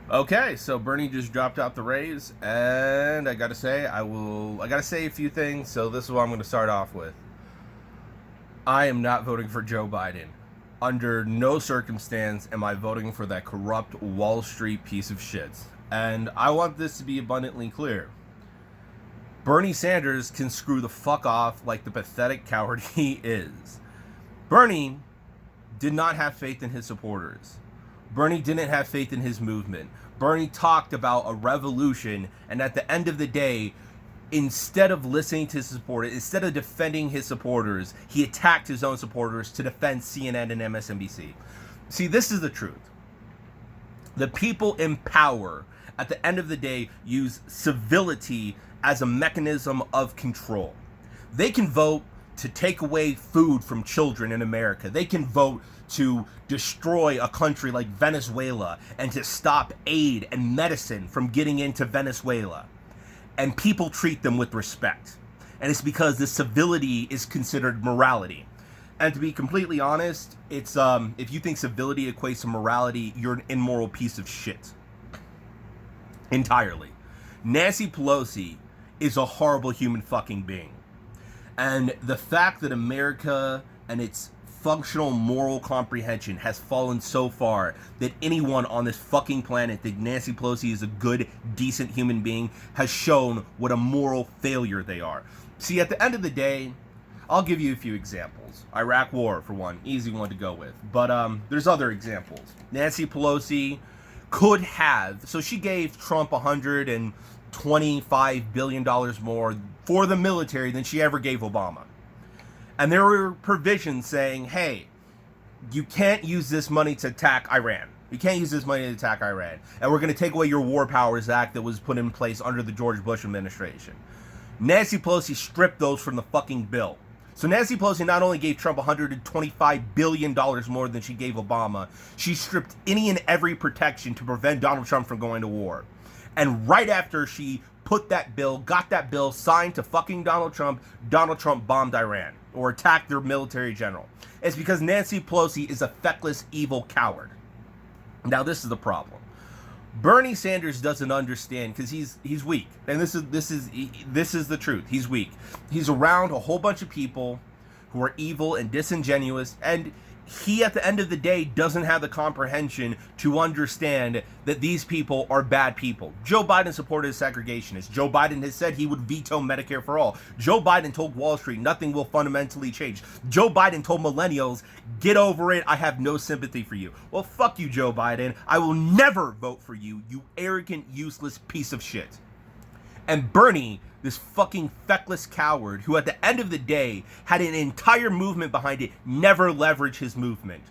Okay, so Bernie just dropped out the race, and I gotta say, I gotta say a few things. So this is what I'm going to start off with. I am not voting for Joe Biden. Under no circumstance am I voting for that corrupt Wall Street piece of shit. And I want this to be abundantly clear. Bernie Sanders can screw the fuck off like the pathetic coward he is. Bernie did not have faith in his supporters. Bernie didn't have faith in his movement. Bernie talked about a revolution, and at the end of the day, instead of listening to his supporters, instead of defending his supporters, he attacked his own supporters to defend CNN and MSNBC. See, this is the truth. The people in power, at the end of the day, use civility as a mechanism of control. They can vote to take away food from children in America. They can vote to destroy a country like Venezuela and to stop aid and medicine from getting into Venezuela. And people treat them with respect. And it's because the civility is considered morality. And to be completely honest, it's if you think civility equates to morality, you're an immoral piece of shit. Entirely. Nancy Pelosi is a horrible human fucking being. And the fact that America and its functional moral comprehension has fallen so far that anyone on this fucking planet think Nancy Pelosi is a good, decent human being has shown what a moral failure they are. See, at the end of the day, I'll give you a few examples. Iraq War, for one, easy one to go with. But there's other examples. Nancy Pelosi could have, so she gave Trump $125 billion more for the military than she ever gave Obama. And there were provisions saying, hey, you can't use this money to attack Iran. You can't use this money to attack Iran. And we're going to take away your War Powers Act that was put in place under the George Bush administration. Nancy Pelosi stripped those from the fucking bill. So Nancy Pelosi not only gave Trump $125 billion more than she gave Obama, she stripped any and every protection to prevent Donald Trump from going to war. And right after she got that bill signed to fucking Donald Trump bombed Iran or attacked their military general. It's because Nancy Pelosi is a feckless, evil coward. Now this is the problem. Bernie Sanders doesn't understand because he's weak, and this is the truth. He's weak. He's around a whole bunch of people who are evil and disingenuous, and he, at the end of the day, doesn't have the comprehension to understand that these people are bad people. Joe Biden supported segregationists. Joe Biden has said he would veto Medicare for all. Joe Biden told Wall Street nothing will fundamentally change. Joe Biden told millennials, get over it, I have no sympathy for you. Well, fuck you, Joe Biden. I will never vote for you, you arrogant, useless piece of shit. And Bernie, this fucking feckless coward who at the end of the day had an entire movement behind it, never leveraged his movement.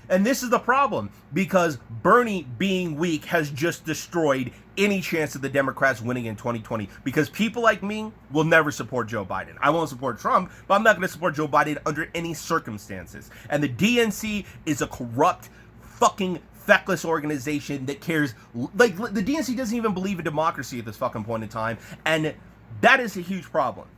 And this is the problem, because Bernie being weak has just destroyed any chance of the Democrats winning in 2020, because people like me will never support Joe Biden. I won't support Trump, but I'm not going to support Joe Biden under any circumstances. And the DNC is a corrupt fucking feckless organization that cares. Like, the DNC doesn't even believe in democracy at this fucking point in time, and that is a huge problem.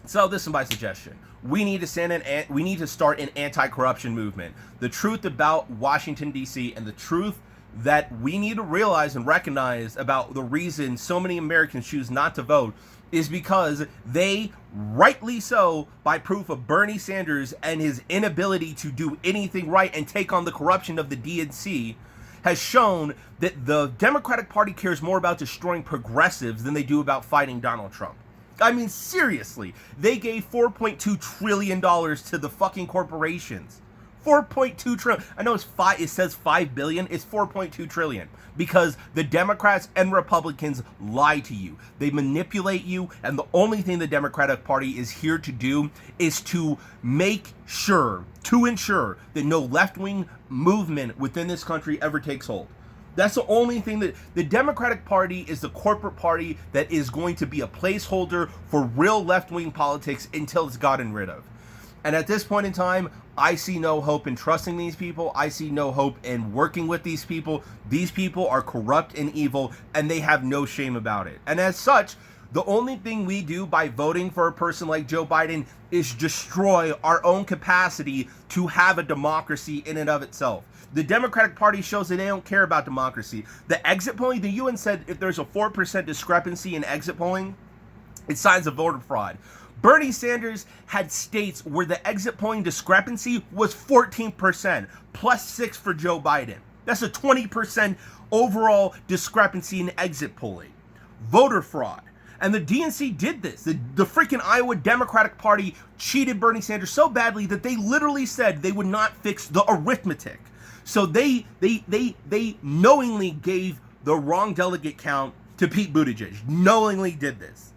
So this is my suggestion. We need to start an anti-corruption movement. The truth about Washington, D.C., and the truth that we need to realize and recognize about the reason so many Americans choose not to vote is because they, rightly so, by proof of Bernie Sanders and his inability to do anything right and take on the corruption of the DNC, has shown that the Democratic Party cares more about destroying progressives than they do about fighting Donald Trump. I mean, seriously, they gave $4.2 trillion to the fucking corporations. 4.2 trillion. I know it says 5 billion. It's 4.2 trillion because the Democrats and Republicans lie to you. They manipulate you, and the only thing the Democratic Party is here to do is to ensure that no left-wing movement within this country ever takes hold. That's the only thing. That the Democratic Party is the corporate party that is going to be a placeholder for real left-wing politics until it's gotten rid of. And at this point in time, I see no hope in trusting these people. I see no hope in working with these people. These people are corrupt and evil, and they have no shame about it. And as such, the only thing we do by voting for a person like Joe Biden is destroy our own capacity to have a democracy in and of itself. The Democratic Party shows that they don't care about democracy. The exit polling, the UN said if there's a 4% discrepancy in exit polling, it's signs of voter fraud. Bernie Sanders had states where the exit polling discrepancy was 14%, plus 6 for Joe Biden. That's a 20% overall discrepancy in exit polling. Voter fraud. And the DNC did this. The freaking Iowa Democratic Party cheated Bernie Sanders so badly that they literally said they would not fix the arithmetic. So they knowingly gave the wrong delegate count to Pete Buttigieg. Knowingly did this.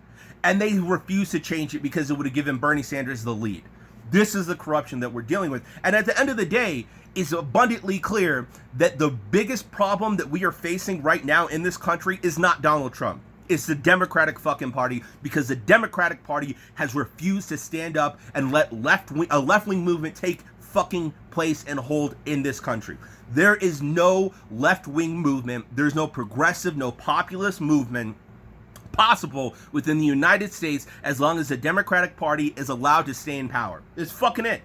And they refused to change it because it would have given Bernie Sanders the lead. This is the corruption that we're dealing with. And at the end of the day, it's abundantly clear that the biggest problem that we are facing right now in this country is not Donald Trump. It's the Democratic fucking Party, because the Democratic Party has refused to stand up and let a left-wing movement take fucking place and hold in this country. There is no left-wing movement. There's no progressive, no populist movement possible within the United States as long as the Democratic Party is allowed to stay in power. It's fucking it.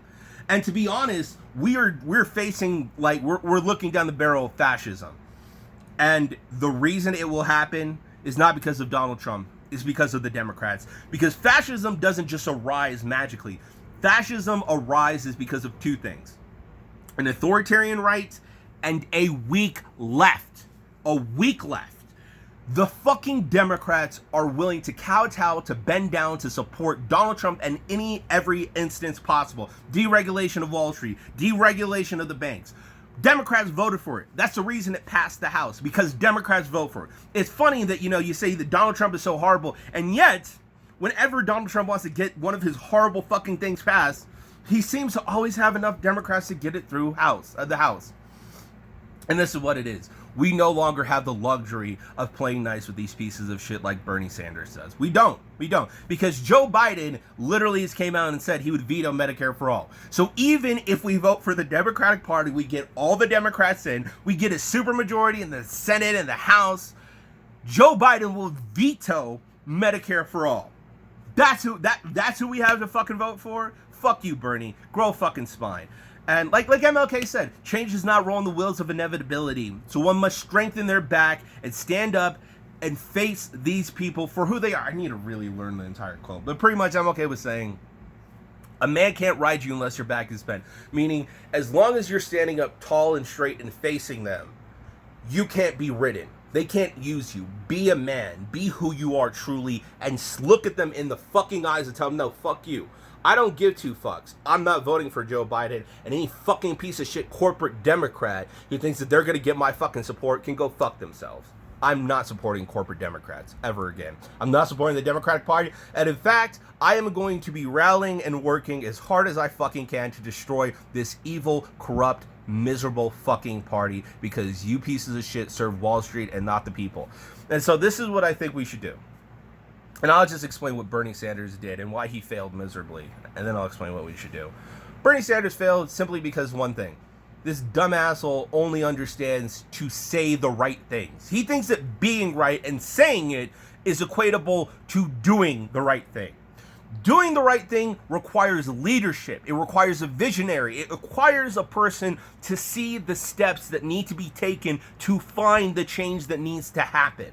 And to be honest, we're facing, like, we're looking down the barrel of fascism. And the reason it will happen is not because of Donald Trump. It's because of the Democrats. Because fascism doesn't just arise magically. Fascism arises because of two things: an authoritarian right and a weak left. A weak left. The fucking Democrats are willing to kowtow, to bend down, to support Donald Trump in every instance possible. Deregulation of Wall Street, deregulation of the banks. Democrats voted for it. That's the reason it passed the House, because Democrats vote for it. It's funny that, you say that Donald Trump is so horrible, and yet, whenever Donald Trump wants to get one of his horrible fucking things passed, he seems to always have enough Democrats to get it through the House. And this is what it is. We no longer have the luxury of playing nice with these pieces of shit like Bernie Sanders does. We don't. Because Joe Biden literally just came out and said he would veto Medicare for all. So even if we vote for the Democratic Party, we get all the Democrats in, we get a supermajority in the Senate and the House, Joe Biden will veto Medicare for all. That's who we have to fucking vote for? Fuck you, Bernie. Grow a fucking spine. And like MLK said, change does not roll on the wheels of inevitability. So one must strengthen their back and stand up and face these people for who they are. I need to really learn the entire quote. But pretty much MLK was saying, a man can't ride you unless your back is bent. Meaning, as long as you're standing up tall and straight and facing them, you can't be ridden. They can't use you. Be a man. Be who you are truly. And look at them in the fucking eyes and tell them, no, fuck you. I don't give two fucks. I'm not voting for Joe Biden, and any fucking piece of shit corporate Democrat who thinks that they're going to get my fucking support can go fuck themselves. I'm not supporting corporate Democrats ever again. I'm not supporting the Democratic Party, and in fact, I am going to be rallying and working as hard as I fucking can to destroy this evil, corrupt, miserable fucking party, because you pieces of shit serve Wall Street and not the people. And so this is what I think we should do. And I'll just explain what Bernie Sanders did and why he failed miserably. And then I'll explain what we should do. Bernie Sanders failed simply because one thing. This dumb asshole only understands to say the right things. He thinks that being right and saying it is equatable to doing the right thing. Doing the right thing requires leadership. It requires a visionary. It requires a person to see the steps that need to be taken to find the change that needs to happen.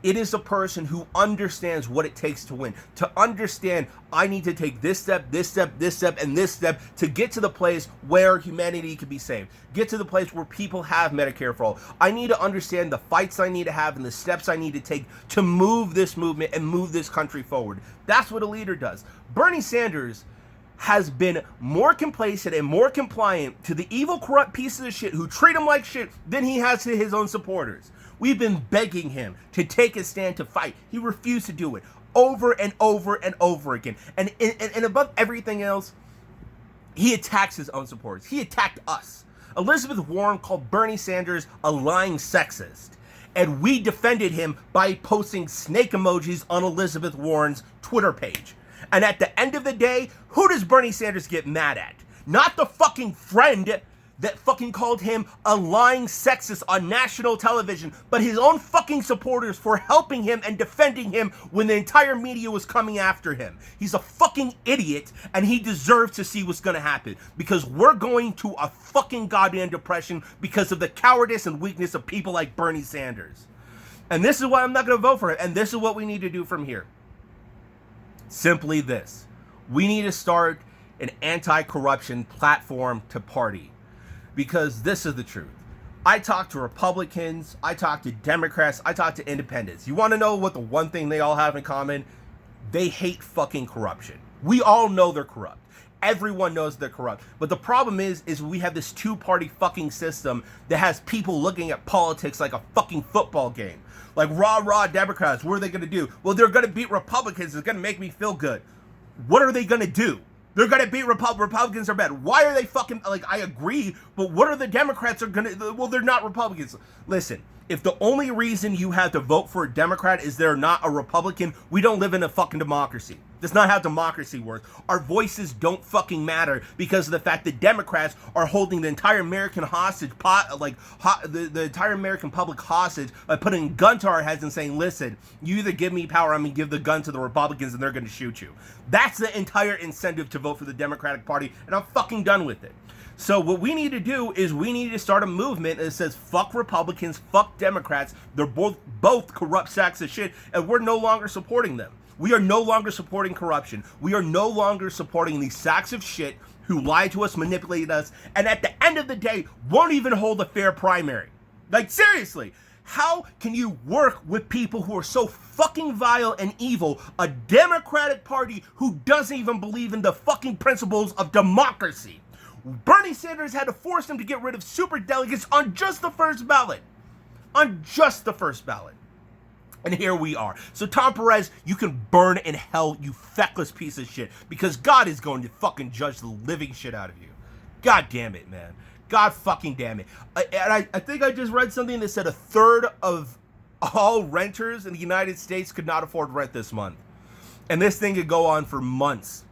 It is a person who understands what it takes to win. To understand, I need to take this step, this step, this step, and this step to get to the place where humanity can be saved. Get to the place where people have Medicare for all. I need to understand the fights I need to have and the steps I need to take to move this movement and move this country forward. That's what a leader does. Bernie Sanders has been more complacent and more compliant to the evil, corrupt pieces of shit who treat him like shit than he has to his own supporters. We've been begging him to take a stand to fight. He refused to do it over and over and over again. And above everything else, he attacks his own supporters. He attacked us. Elizabeth Warren called Bernie Sanders a lying sexist. And we defended him by posting snake emojis on Elizabeth Warren's Twitter page. And at the end of the day, who does Bernie Sanders get mad at? Not the fucking friend that fucking called him a lying sexist on national television, but his own fucking supporters for helping him and defending him when the entire media was coming after him. He's a fucking idiot, and he deserves to see what's gonna happen, because we're going to a fucking goddamn depression because of the cowardice and weakness of people like Bernie Sanders. And this is why I'm not gonna vote for it, and this is what we need to do from here. Simply this. We need to start an anti-corruption platform to party, because this is the truth. I talk to Republicans, I talk to Democrats, I talk to independents. You want to know what the one thing they all have in common? They hate fucking corruption. We all know they're corrupt. Everyone knows they're corrupt. But the problem is we have this two-party fucking system that has people looking at politics like a fucking football game. Like, rah, Democrats, what are they going to do? Well, they're going to beat Republicans. It's going to make me feel good. What are they going to do? They're going to beat Republicans are bad. Why are they fucking, like, I agree, but what are the Democrats are going to, well, they're not Republicans. Listen, if the only reason you have to vote for a Democrat is they're not a Republican, we don't live in a fucking democracy. That's not how democracy works. Our voices don't fucking matter because of the fact that Democrats are holding the entire American hostage, the entire American public hostage by putting a gun to our heads and saying, listen, you either give me power, I'm going to give the gun to the Republicans and they're going to shoot you. That's the entire incentive to vote for the Democratic Party, and I'm fucking done with it. So what we need to do is we need to start a movement that says fuck Republicans, fuck Democrats. They're both corrupt sacks of shit, and we're no longer supporting them. We are no longer supporting corruption. We are no longer supporting these sacks of shit who lie to us, manipulate us, and at the end of the day, won't even hold a fair primary. Like, seriously, how can you work with people who are so fucking vile and evil, a Democratic Party who doesn't even believe in the fucking principles of democracy? Bernie Sanders had to force them to get rid of super delegates on just the first ballot. On just the first ballot. And here we are. So Tom Perez, you can burn in hell, you feckless piece of shit, because God is going to fucking judge the living shit out of you. God damn it, man. God fucking damn it. I think I just read something that said a third of all renters in the United States could not afford rent this month. And this thing could go on for months.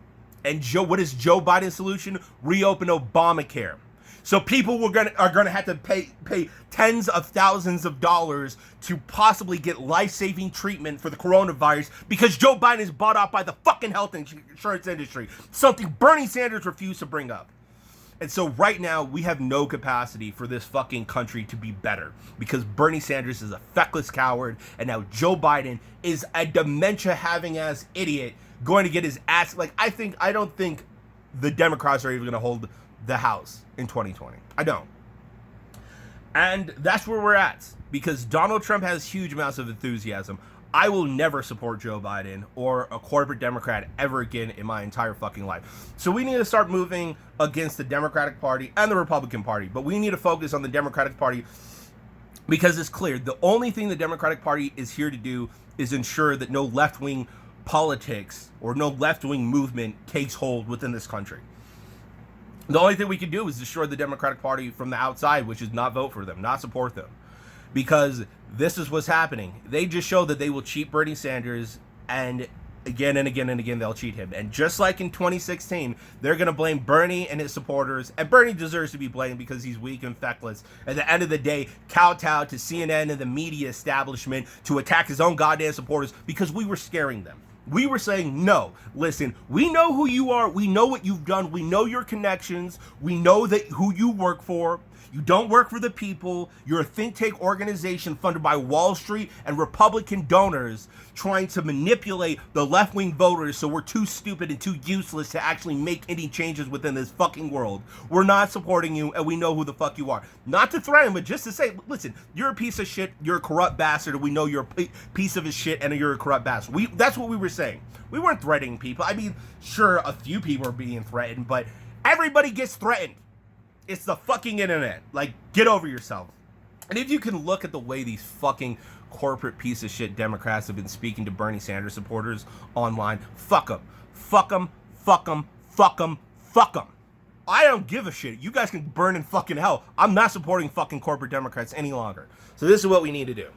And what is Joe Biden's solution? Reopen Obamacare. So people are gonna have to pay tens of thousands of dollars to possibly get life-saving treatment for the coronavirus because Joe Biden is bought out by the fucking health insurance industry. Something Bernie Sanders refused to bring up. And so right now, we have no capacity for this fucking country to be better because Bernie Sanders is a feckless coward, and now Joe Biden is a dementia-having ass idiot going to get his ass. Like, I don't think the Democrats are even going to hold the House in 2020. I don't. And that's where we're at because Donald Trump has huge amounts of enthusiasm. I will never support Joe Biden or a corporate Democrat ever again in my entire fucking life. So we need to start moving against the Democratic Party and the Republican Party. But we need to focus on the Democratic Party because it's clear the only thing the Democratic Party is here to do is ensure that no left-wing politics or no left-wing movement takes hold within this country. The only thing we can do is destroy the Democratic Party from the outside, which is not vote for them, not support them. Because this is what's happening. They just show that they will cheat Bernie Sanders, and again and again and again they'll cheat him. And just like in 2016, they're going to blame Bernie and his supporters, and Bernie deserves to be blamed because he's weak and feckless. At the end of the day, kowtow to CNN and the media establishment to attack his own goddamn supporters because we were scaring them. We were saying, no, listen, we know who you are. We know what you've done. We know your connections. We know that who you work for. You don't work for the people. You're a think tank organization funded by Wall Street and Republican donors trying to manipulate the left-wing voters so we're too stupid and too useless to actually make any changes within this fucking world. We're not supporting you, and we know who the fuck you are. Not to threaten, but just to say, listen, you're a piece of shit, you're a corrupt bastard, and we know you're a piece of shit and you're a corrupt bastard. That's what we were saying. We weren't threatening people. I mean, sure, a few people are being threatened, but everybody gets threatened. It's the fucking internet. Like, get over yourself. And if you can look at the way these fucking corporate piece of shit Democrats have been speaking to Bernie Sanders supporters online, fuck them. Fuck them. Fuck them. Fuck them. Fuck them. I don't give a shit. You guys can burn in fucking hell. I'm not supporting fucking corporate Democrats any longer. So this is what we need to do.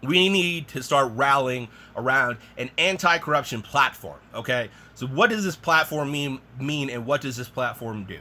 We need to start rallying around an anti-corruption platform, okay? So what does this platform mean and what does this platform do?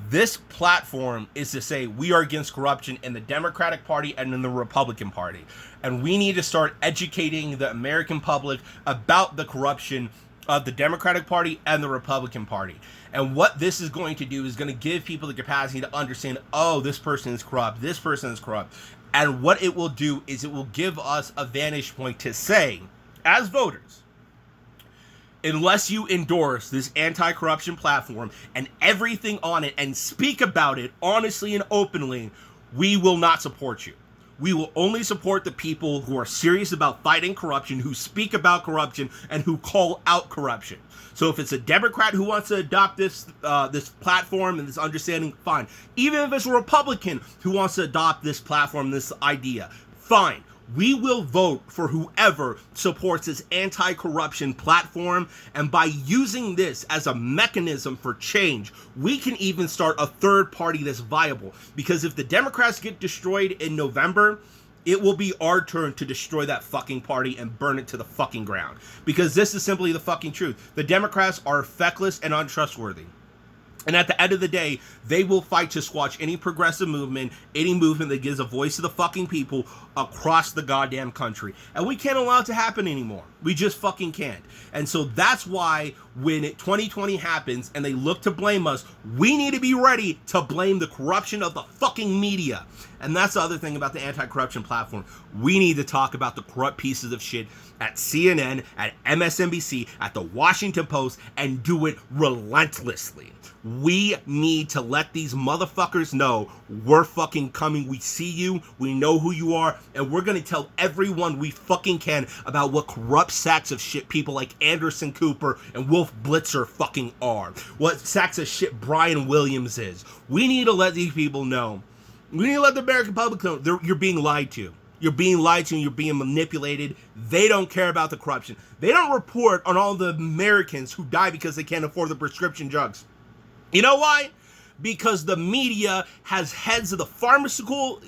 This platform is to say we are against corruption in the Democratic Party and in the Republican Party. And we need to start educating the American public about the corruption of the Democratic Party and the Republican Party. And what this is going to do is going to give people the capacity to understand, oh, this person is corrupt, this person is corrupt. And what it will do is it will give us a vantage point to say, as voters, unless you endorse this anti-corruption platform and everything on it and speak about it honestly and openly, we will not support you. We will only support the people who are serious about fighting corruption, who speak about corruption, and who call out corruption. So if it's a Democrat who wants to adopt this platform and this understanding, fine. Even if it's a Republican who wants to adopt this platform, this idea, fine. We will vote for whoever supports this anti-corruption platform, and by using this as a mechanism for change, we can even start a third party that's viable. Because if the Democrats get destroyed in November, it will be our turn to destroy that fucking party and burn it to the fucking ground. Because this is simply the fucking truth. The Democrats are feckless and untrustworthy. And at the end of the day, they will fight to squash any progressive movement, any movement that gives a voice to the fucking people across the goddamn country. And we can't allow it to happen anymore. We just fucking can't. And so that's why when 2020 happens and they look to blame us, we need to be ready to blame the corruption of the fucking media. And that's the other thing about the anti-corruption platform. We need to talk about the corrupt pieces of shit at CNN, at MSNBC, at the Washington Post, and do it relentlessly. We need to let these motherfuckers know we're fucking coming. We see you. We know who you are. And we're going to tell everyone we fucking can about what corrupt sacks of shit people like Anderson Cooper and Wolf Blitzer fucking are. What sacks of shit Brian Williams is. We need to let these people know. We need to let the American public know you're being lied to. You're being lied to and you're being manipulated. They don't care about the corruption. They don't report on all the Americans who die because they can't afford the prescription drugs. You know why? Because the media has heads of the pharmaceutical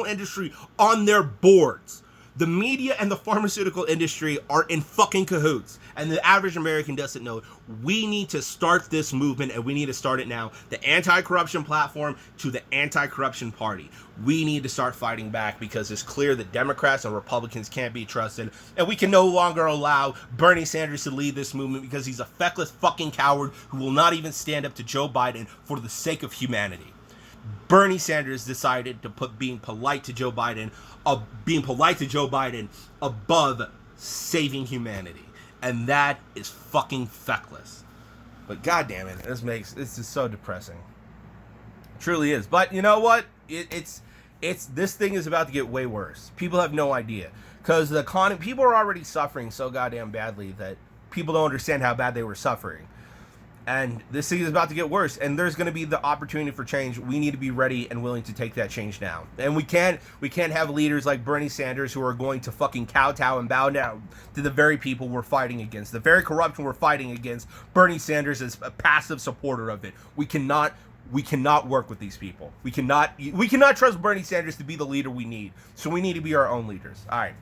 industry on their boards. The media and the pharmaceutical industry are in fucking cahoots. And the average American doesn't know. We need to start this movement, and we need to start it now. The anti-corruption platform to the anti-corruption party. We need to start fighting back because it's clear that Democrats and Republicans can't be trusted. And we can no longer allow Bernie Sanders to lead this movement because he's a feckless fucking coward who will not even stand up to Joe Biden for the sake of humanity. Bernie Sanders decided to put being polite to Joe Biden above saving humanity. And that is fucking feckless. But goddamn it, this is so depressing. It truly is. But you know what? It's this thing is about to get way worse. People have no idea. Because the economy, people are already suffering so goddamn badly that people don't understand how bad they were suffering. And this thing is about to get worse, and there's going to be the opportunity for change. We need to be ready and willing to take that change now. And we can't have leaders like Bernie Sanders who are going to fucking kowtow and bow down to the very people we're fighting against. The very corruption we're fighting against, Bernie Sanders is a passive supporter of it. We cannot work with these people. We cannot trust Bernie Sanders to be the leader we need. So we need to be our own leaders. All right.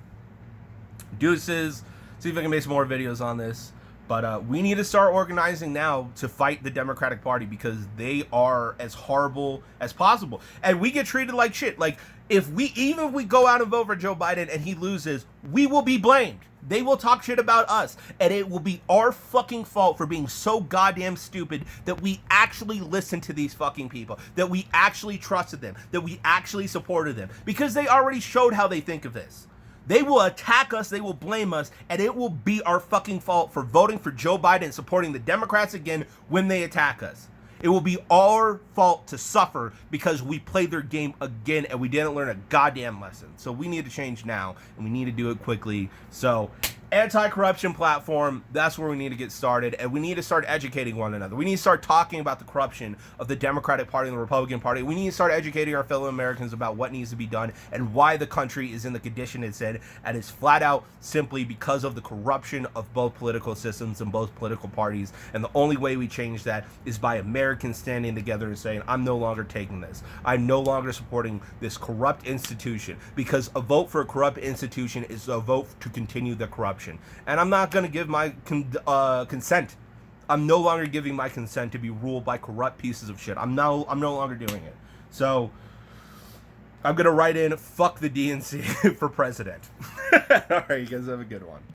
Deuces. See if I can make some more videos on this. But we need to start organizing now to fight the Democratic Party because they are as horrible as possible. And we get treated like shit. Like, even if we go out and vote for Joe Biden and he loses, we will be blamed. They will talk shit about us. And it will be our fucking fault for being so goddamn stupid that we actually listened to these fucking people. That we actually trusted them. That we actually supported them. Because they already showed how they think of this. They will attack us, they will blame us, and it will be our fucking fault for voting for Joe Biden and supporting the Democrats again when they attack us. It will be our fault to suffer because we played their game again and we didn't learn a goddamn lesson. So we need to change now, and we need to do it quickly. So, anti-corruption platform, that's where we need to get started, and we need to start educating one another. We need to start talking about the corruption of the Democratic Party and the Republican Party. We need to start educating our fellow Americans about what needs to be done and why the country is in the condition it's in, and it's flat out simply because of the corruption of both political systems and both political parties. And the only way we change that is by Americans standing together and saying, I'm no longer taking this. I'm no longer supporting this corrupt institution, because a vote for a corrupt institution is a vote to continue the corruption. And I'm not going to give my consent. I'm no longer giving my consent to be ruled by corrupt pieces of shit. I'm no longer doing it. So I'm gonna write in fuck the DNC for president. All right, you guys have a good one.